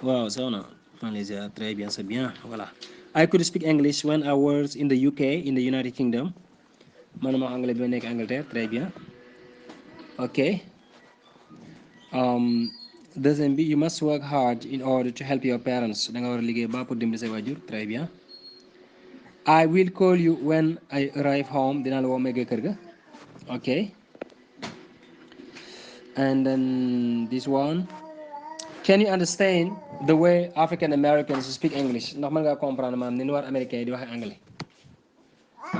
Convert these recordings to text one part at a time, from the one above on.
Wow, soxna Malaysia, très bien, c'est bien, voilà. I could speak English when I was in the UK, in the United Kingdom. Manuma anglais bi ma nekk Angleterre, très bien. Ok. Deuxième bi, you must work hard in order to help your parents. Da nga war a liggéey ba pour dimbali say waajur, très bien. I will call you when I arrive home. Dinaa la woo ma eggee kër ga. Ok. And then this one. Can you understand the way African Americans speak English? Ndax mën ngaa comprendre maanaam ni ñu war américain yi di waxee anglais.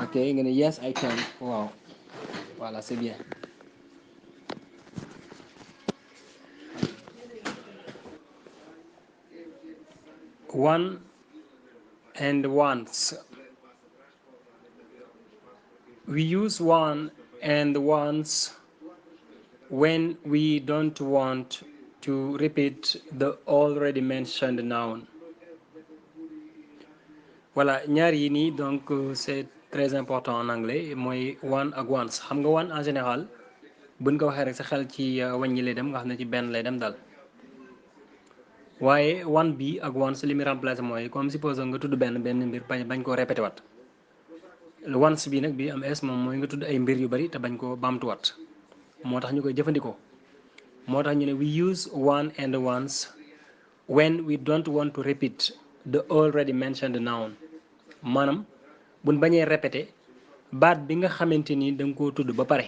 Ok nga ne yes I can. Waaw voilà c'est bien. One and once. We use one and once when we don't want to repeat the already mentioned noun. Voilà ñaar yi nii donc c'est très important en anglais mooy one ak once xam nga one en général buñ ko waxee rek sa xel ci wàññi lay dem nga xam ne ci benn lay dem daal waaye one bi ak once li muy remplacer mooy comme suppose nga tudd benn mbir bañ koo répété wat once bi nag bi am es moom mooy nga tudd ay mbir yu bari te bañ koo baamtuwaat moo tax ñu koy jëfandikoo moo tax ñu ne we use one and once when we don't want to repeat the already mentioned noun maanaam buñ bañee répété baat bi nga xamante ni da nga koo tudd ba pare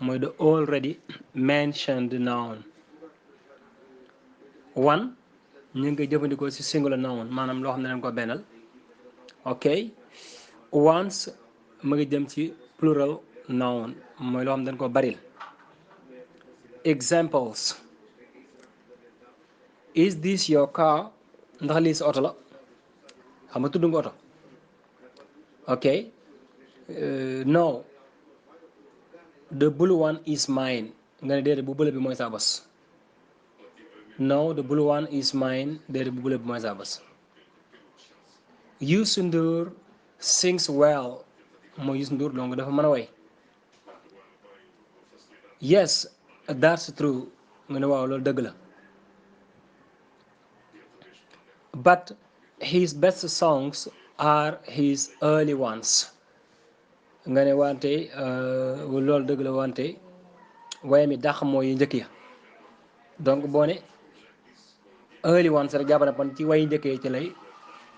mooy the already mentioned noun. One ñu ngi koy jëfandikoo ci singular noun maanaam loo xam ne dañ ko bennal ok once mu ngi jëm ci plural noun mooy loo xam ne dañ ko baril. Examples: is this your car? Ndax lii sa oto la xam nga tudd nga oto ok no the blue one is mine nga ne déedéet bu bële bi mooy sa bos. No the blue one is mine déedéet bu bële bi mooy sa bos. Youssou Ndour sings well mooy Youssou Ndour donc dafa mën a way. Yes that's true nga ne waaw loolu dëgg la. But his best songs are his early ones nga ne wante loolu dëgg la wante waaye mi dàq mooy yu njëkk ya donc boo ne early ones rek jàpp na kon ci way njëkk yi ci lay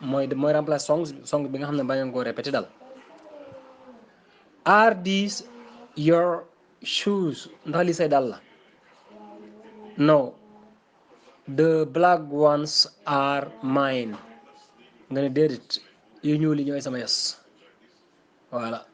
mooy remplace song bi nga xam ne bañ koo répété dal. Are these your shoes? Ndax li say dal la. No the black ones are mine nga ne déedéet yu ñuul yi ñooy sama yos voilà